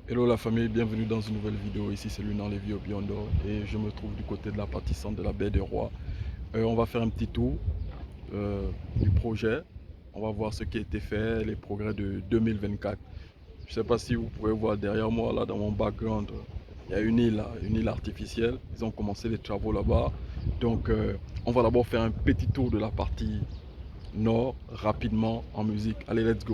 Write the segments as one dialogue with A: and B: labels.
A: Hello la famille, bienvenue dans une nouvelle vidéo. Ici c'est Lunan Lévy au Biondo et je me trouve du côté de la partie centre de la baie des Rois. On va faire un petit tour du projet. On va voir ce qui a été fait, les progrès de 2024. Je ne sais pas si vous pouvez voir derrière moi, là dans mon background, il y a une île artificielle. Ils ont commencé les travaux là-bas. Donc on va d'abord faire un petit tour de la partie nord rapidement en musique. Allez, let's go.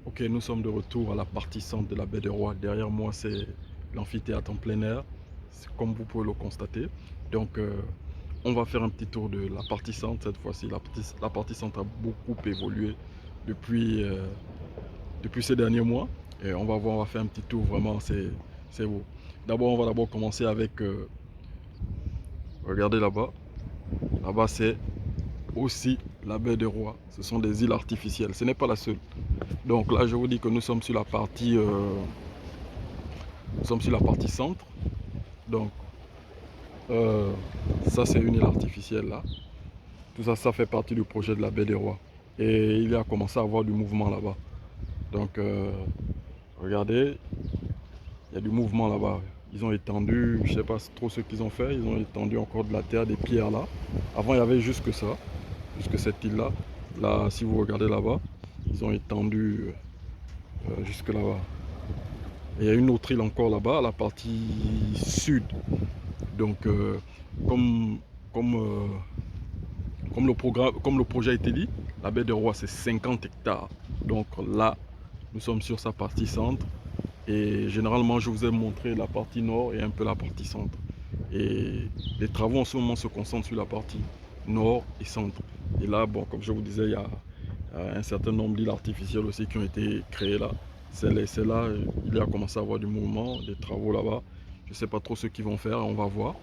A: Ok, nous sommes de retour à la partie centre de la baie des Rois. Derrière moi, c'est l'amphithéâtre en plein air, comme vous pouvez le constater. Donc, on va faire un petit tour de la partie centre cette fois-ci. La partie centre a beaucoup évolué depuis, depuis ces derniers mois. Et on va voir, on va faire un petit tour, vraiment, c'est beau. D'abord, on va d'abord commencer avec, regardez là-bas. Là-bas, c'est aussi la baie des Rois. Ce sont des îles artificielles. Ce n'est pas la seule. Donc là, je vous dis que nous sommes sur la partie, centre. Donc, euh, ça, c'est une île artificielle là. Tout ça, ça fait partie du projet de la baie des Rois. Et il a commencé à avoir du mouvement là-bas. Donc, regardez, il y a du mouvement là-bas. Ils ont étendu, je ne sais pas trop ce qu'ils ont fait, ils ont étendu encore de la terre, des pierres là. Avant, il y avait juste que ça, juste que cette île là. Là, si vous regardez là-bas, ils ont étendu jusque là-bas. Et il y a une autre île encore là-bas, la partie sud. Donc, comme, comme, comme le projet a été dit, la baie de Roi, c'est 50 hectares. Donc là, nous sommes sur sa partie centre. Et généralement, je vous ai montré la partie nord et un peu la partie centre. Et les travaux en ce moment se concentrent sur la partie nord et centre. Et là, bon, comme je vous disais, il y a un certain nombre d'îles artificielles aussi qui ont été créées là. C'est là, il y a commencé à avoir du mouvement, des travaux là-bas. Je ne sais pas trop ce qu'ils vont faire, on va voir.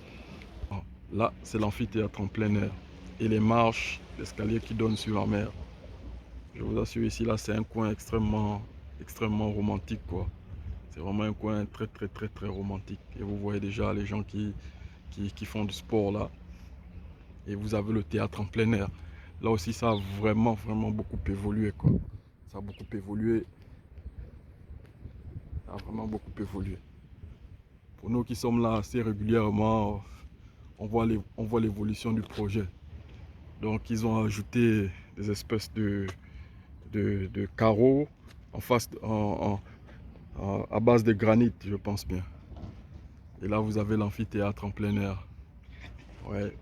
A: Là, c'est l'amphithéâtre en plein air. Et les marches, l'escalier qui donne sur la mer. Je vous assure, ici, là, c'est un coin extrêmement romantique, quoi. C'est vraiment un coin très romantique. Et vous voyez déjà les gens qui font du sport là. Et vous avez le théâtre en plein air. Là aussi, ça a vraiment beaucoup évolué, quoi. Ça a beaucoup évolué. Ça a vraiment beaucoup évolué. Pour nous qui sommes là assez régulièrement, on voit l'évolution du projet. Donc, ils ont ajouté des espèces de carreaux en face, à base de granit, je pense bien. Et là, vous avez l'amphithéâtre en plein air. Ouais.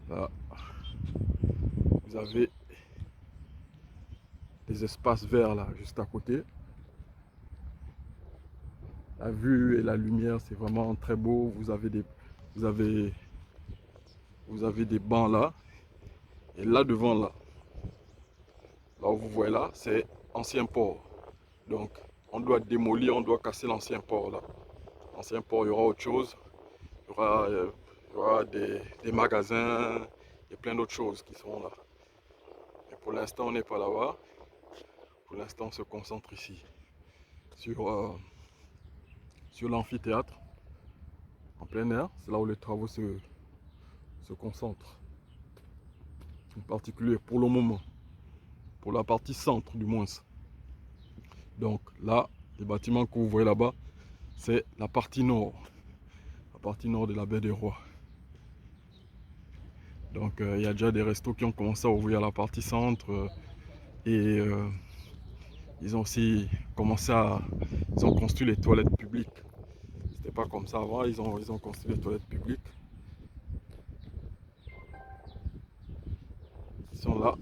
A: Là, vous avez des espaces verts là, juste à côté. La vue et la lumière, c'est vraiment très beau. Vous avez, vous avez des bancs là. Et là devant là, là où vous voyez là, c'est ancien port. Donc, on doit démolir, on doit casser l'ancien port là. L'ancien port, il y aura autre chose. Il y aura des magasins, et plein d'autres choses qui sont là. Mais pour l'instant, on n'est pas là-bas. Pour l'instant, on se concentre ici sur l'amphithéâtre en plein air. C'est là où les travaux se concentrent. En particulier pour le moment, pour la partie centre du moins. Donc là, les bâtiments que vous voyez là-bas, c'est la partie nord de la baie des Rois. Donc il y a déjà des restos qui ont commencé à ouvrir la partie centre et ils ont aussi ils ont construit les toilettes publiques. C'était pas comme ça avant, ils ont construit les toilettes publiques. Ils sont là,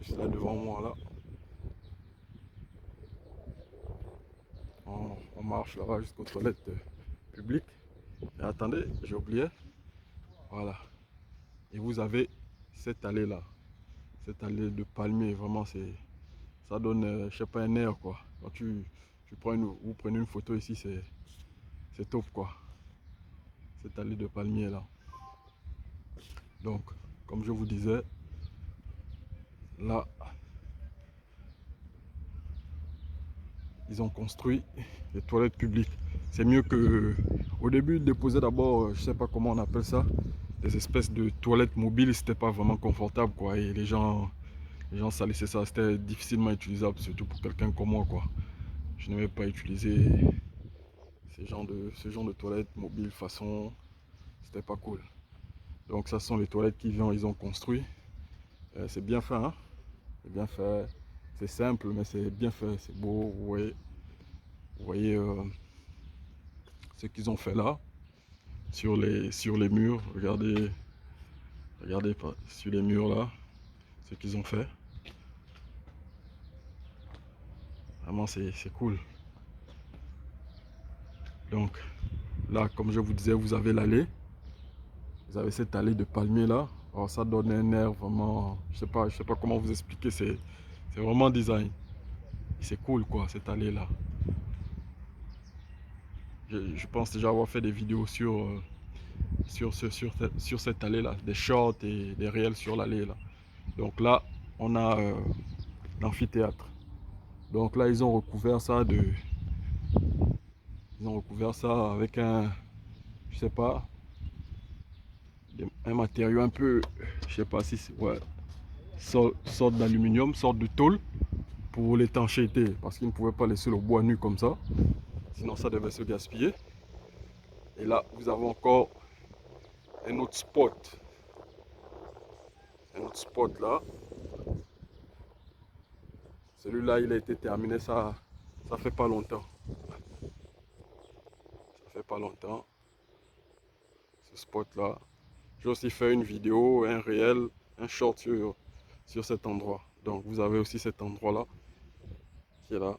A: juste là devant moi là. On marche là-bas jusqu'aux toilettes publiques. Et attendez, j'ai oublié. Voilà. Et vous avez cette allée là. Cette allée de palmiers, vraiment ça donne, je sais pas, un air quoi. Quand vous prenez une photo ici, c'est top quoi. Cette allée de palmiers là. Donc, comme je vous disais, là, ils ont construit les toilettes publiques. C'est mieux que au début, ils déposaient d'abord, je sais pas comment on appelle ça, des espèces de toilettes mobiles. C'était pas vraiment confortable quoi. Et les gens salissaient ça. C'était difficilement utilisable, surtout pour quelqu'un comme moi quoi. Je n'aimais pas utiliser ce genre de toilettes mobiles façon. C'était pas cool. Donc ça sont les toilettes qu'ils ont construit. C'est bien fait, hein? C'est bien fait. C'est simple, mais c'est bien fait. C'est beau. Vous voyez ce qu'ils ont fait là sur les murs. Regardez sur les murs là ce qu'ils ont fait. Vraiment, c'est cool. Donc là, comme je vous disais, vous avez l'allée. Vous avez cette allée de palmiers là. Alors ça donne un air vraiment, je sais pas comment vous expliquer, c'est vraiment design. C'est cool quoi, cette allée là. Je pense déjà avoir fait des vidéos sur cette allée là, des shorts et des réels sur l'allée là. Donc là, on a l'amphithéâtre. Donc là, ils ont recouvert ça avec un, je sais pas, un matériau un peu, je sais pas si c'est, ouais, sorte d'aluminium, sorte de tôle pour l'étanchéité, parce qu'ils ne pouvaient pas laisser le bois nu comme ça, sinon ça devait se gaspiller. Et là, vous avez encore un autre spot là. Celui-là, il a été terminé, ça fait pas longtemps. Ça fait pas longtemps, ce spot là. J'ai aussi fait une vidéo, un réel, un short sur cet endroit. Donc vous avez aussi cet endroit là qui est là.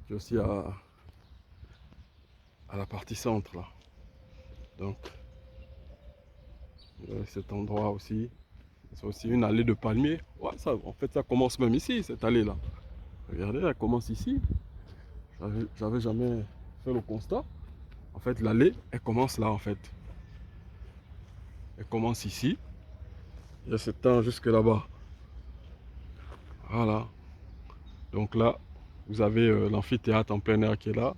A: Qui est aussi à la partie centre là. Donc vous avez cet endroit aussi. C'est aussi une allée de palmiers. Ouais, ça, en fait, ça commence même ici, cette allée là. Regardez, elle commence ici. J'avais jamais fait le constat. En fait, l'allée, elle commence là en fait. Elle commence ici. Et elle s'étend jusque là-bas. Voilà. Donc là, vous avez l'amphithéâtre en plein air qui est là.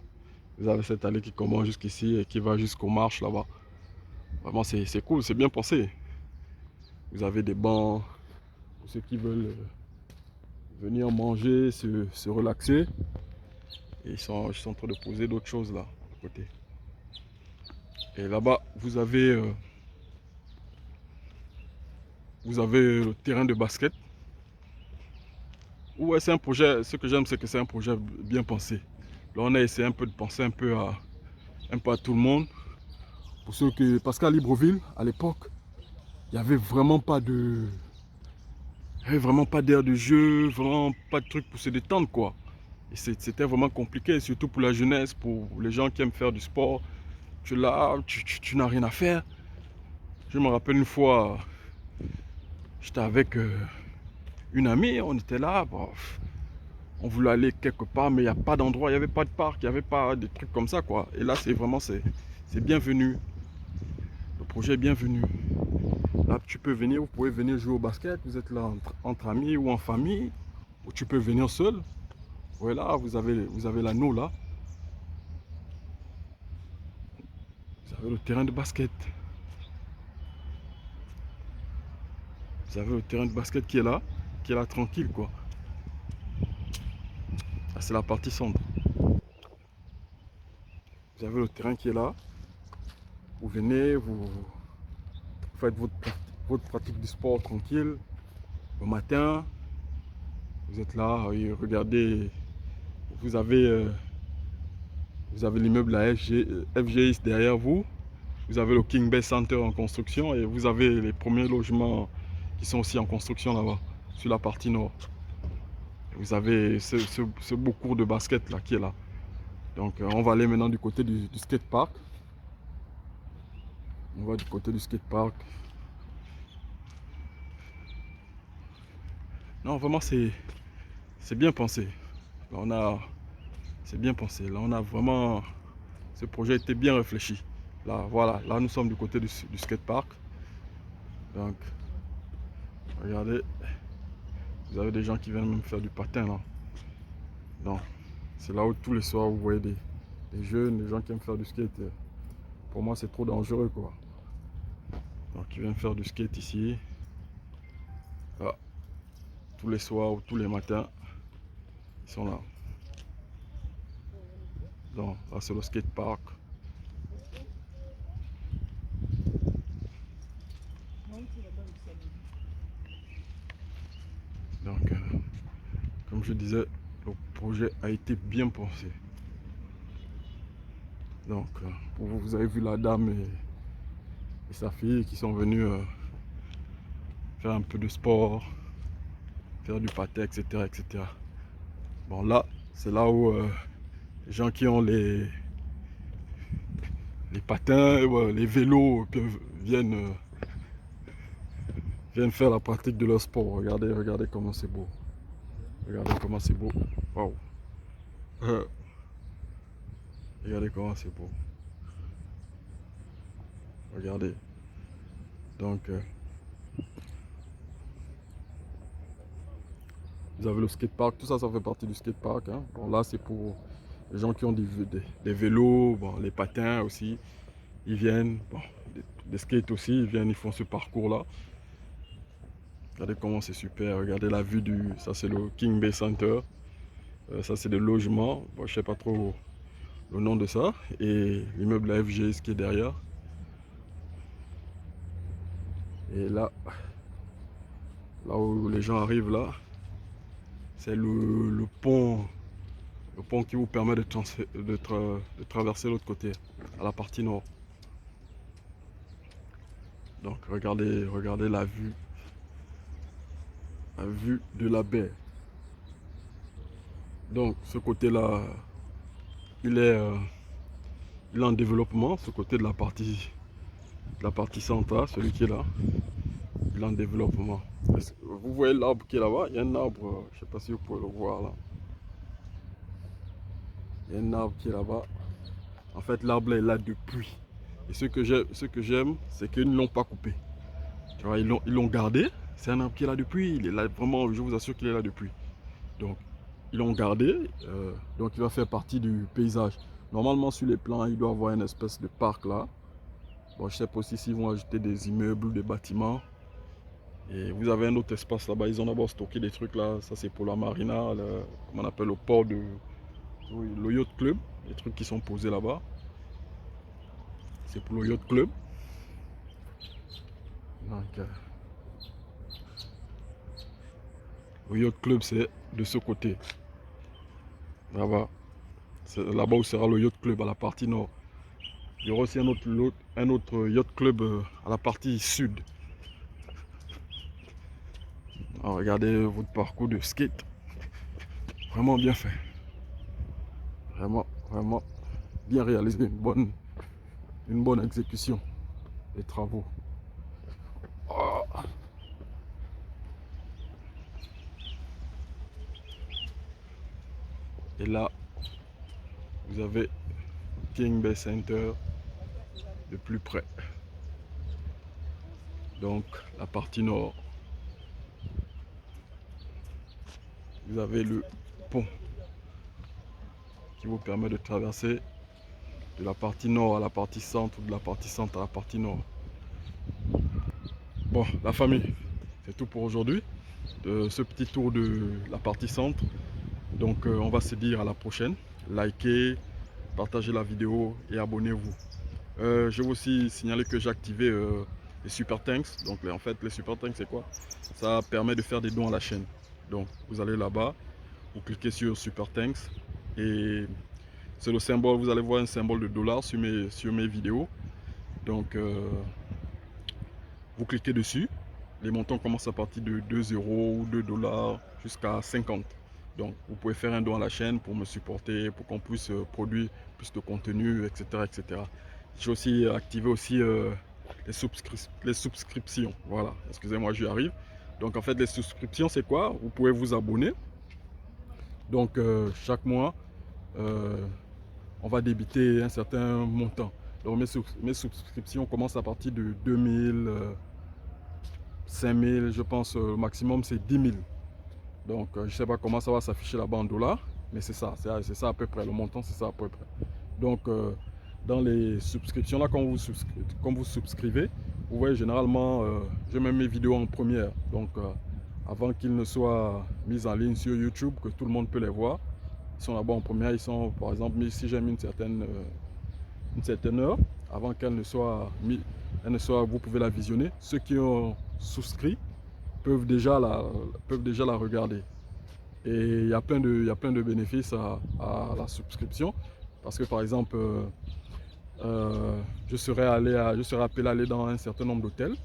A: Vous avez cette allée qui commence jusqu'ici et qui va jusqu'aux marches là-bas. Vraiment, c'est cool, c'est bien pensé. Vous avez des bancs pour ceux qui veulent venir manger, se relaxer. Et ils sont en train de poser d'autres choses là, à côté. Et là-bas, vous avez le terrain de basket. Ouais, c'est un projet, ce que j'aime, c'est que c'est un projet bien pensé. Là, on a essayé un peu de penser un peu à tout le monde. Parce qu'à Libreville, à l'époque, il n'y avait vraiment pas d'air de jeu, vraiment pas de truc pour se détendre quoi. Et c'était vraiment compliqué, surtout pour la jeunesse, pour les gens qui aiment faire du sport. Tu es là, tu n'as rien à faire. Je me rappelle une fois, j'étais avec une amie, on était là, bref, on voulait aller quelque part, mais il n'y a pas d'endroit, il n'y avait pas de parc, il n'y avait pas de trucs comme ça quoi. Et là, c'est c'est bienvenu. Le projet est bienvenu. Là, tu peux venir, vous pouvez venir jouer au basket. Vous êtes là entre amis ou en famille. Ou tu peux venir seul. Voilà, vous avez l'anneau là. Vous avez le terrain de basket. Vous avez le terrain de basket qui est là tranquille quoi. Là, c'est la partie centre. Vous avez le terrain qui est là. Vous venez, vous faites votre pratique du sport tranquille. Le matin, vous êtes là, et regardez, vous avez, vous avez l'immeuble la FGX derrière vous. Vous avez le King Bay Center en construction et vous avez les premiers logements qui sont aussi en construction là-bas, sur la partie nord. Vous avez ce beau cours de basket là qui est là. Donc on va aller maintenant du côté du skatepark. On va du côté du skatepark. Non, vraiment c'est bien pensé. Là, c'est bien pensé. Là on a vraiment, ce projet a été bien réfléchi. Là voilà, là nous sommes du côté du skatepark. Donc regardez, vous avez des gens qui viennent même faire du patin là. Donc c'est là où tous les soirs vous voyez des jeunes, des gens qui aiment faire du skate. Pour moi c'est trop dangereux quoi. Donc ils viennent faire du skate ici. Là, tous les soirs ou tous les matins, ils sont là. Donc là c'est le skate park. Donc comme je disais, le projet a été bien pensé. Donc pour vous avez vu la dame et sa fille qui sont venus faire un peu de sport, faire du patin, etc. etc. Bon là, c'est là où les gens qui ont les patins, les vélos viennent faire la pratique de leur sport. Regardez, regardez comment c'est beau. Regardez comment c'est beau. Waouh. Regardez comment c'est beau. Regardez. Donc, vous avez le skatepark. Tout ça, ça fait partie du skatepark. Hein. Bon, là, c'est pour les gens qui ont des vélos, bon, les patins aussi. Ils viennent, bon, des skates aussi, ils viennent, ils font ce parcours-là. Regardez comment c'est super. Regardez la vue du... Ça, c'est le King Bay Center. Ça, c'est des logements. Bon, je sais pas trop le nom de ça. Et l'immeuble FGS qui est derrière. Et là où les gens arrivent là, c'est le pont qui vous permet de traverser l'autre côté, à la partie nord. Donc regardez la vue de la baie. Donc ce côté-là, il est en développement, ce côté de la partie centrale, celui qui est là, il est en développement. Vous voyez l'arbre qui est là-bas, il y a un arbre, je ne sais pas si vous pouvez le voir là. Il y a un arbre qui est là-bas. En fait, l'arbre est là depuis. Et ce que j'aime, c'est qu'ils ne l'ont pas coupé. Tu vois, ils l'ont gardé. C'est un arbre qui est là depuis. Il est là vraiment, je vous assure qu'il est là depuis. Donc, ils l'ont gardé. Donc, il va faire partie du paysage. Normalement, sur les plans, il doit y avoir une espèce de parc là. Bon, je ne sais pas aussi s'ils vont ajouter des immeubles, des bâtiments. Et vous avez un autre espace là-bas. Ils ont d'abord stocké des trucs là. Ça, c'est pour la marina, comment on appelle, le port de... Oui, le yacht club. Les trucs qui sont posés là-bas. C'est pour le yacht club. Donc, le yacht club, c'est de ce côté. Là-bas. C'est là-bas où sera le yacht club à la partie nord. Il y aura aussi un autre yacht club à la partie sud. Alors, regardez votre parcours de skate. Vraiment bien fait. Vraiment, vraiment bien réalisé. Une bonne exécution des travaux. Oh. Et là, vous avez King Bay Center. de plus près. Donc la partie nord, vous avez le pont qui vous permet de traverser de la partie nord à la partie centre, ou de la partie centre à la partie nord. Bon, la famille, c'est tout pour aujourd'hui, de ce petit tour de la partie centre. Donc on va se dire à la prochaine. Likez, partagez la vidéo et abonnez-vous. Je vais aussi signaler que j'ai activé les Super Thanks. Donc en fait, les Super Thanks, c'est quoi? Ça permet de faire des dons à la chaîne. Donc vous allez là-bas, vous cliquez sur Super Thanks et c'est le symbole, vous allez voir un symbole de dollar sur mes vidéos. Donc vous cliquez dessus. Les montants commencent à partir de 2 € ou 2 $ jusqu'à 50. Donc vous pouvez faire un don à la chaîne pour me supporter, pour qu'on puisse produire plus de contenu, etc. etc. J'ai aussi activé aussi les subscriptions. Voilà, excusez-moi, j'y arrive. Donc en fait, les subscriptions, c'est quoi? Vous pouvez vous abonner. Donc chaque mois, on va débiter un certain montant. Donc mes subscriptions commencent à partir de 2000, 5000, je pense le maximum c'est 10 000. Donc je ne sais pas comment ça va s'afficher là-bas en dollars, mais c'est ça à peu près, le montant c'est ça à peu près. Donc dans les subscriptions là, quand vous souscrivez, vous voyez généralement, je mets mes vidéos en première. Donc avant qu'ils ne soient mis en ligne sur YouTube, que tout le monde peut les voir, ils sont là-bas en première, ils sont par exemple, si j'ai mis une certaine heure, avant qu'elle ne soit mise, vous pouvez la visionner. Ceux qui ont souscrit peuvent déjà la regarder. Et il y a plein de bénéfices à la souscription. Parce que par exemple, je serais appelé à aller dans un certain nombre d'hôtels,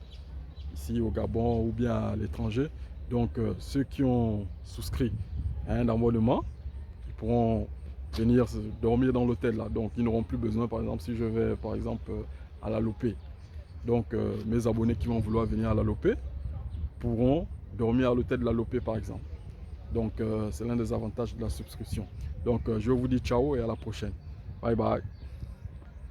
A: ici au Gabon ou bien à l'étranger. Donc ceux qui ont souscrit à un abonnement, ils pourront venir dormir dans l'hôtel là. Donc ils n'auront plus besoin, par exemple, si je vais par exemple à la Lopé. Donc mes abonnés qui vont vouloir venir à la Lopé pourront dormir à l'hôtel de la Lopé par exemple. Donc c'est l'un des avantages de la souscription. Donc je vous dis ciao et à la prochaine. Bye bye.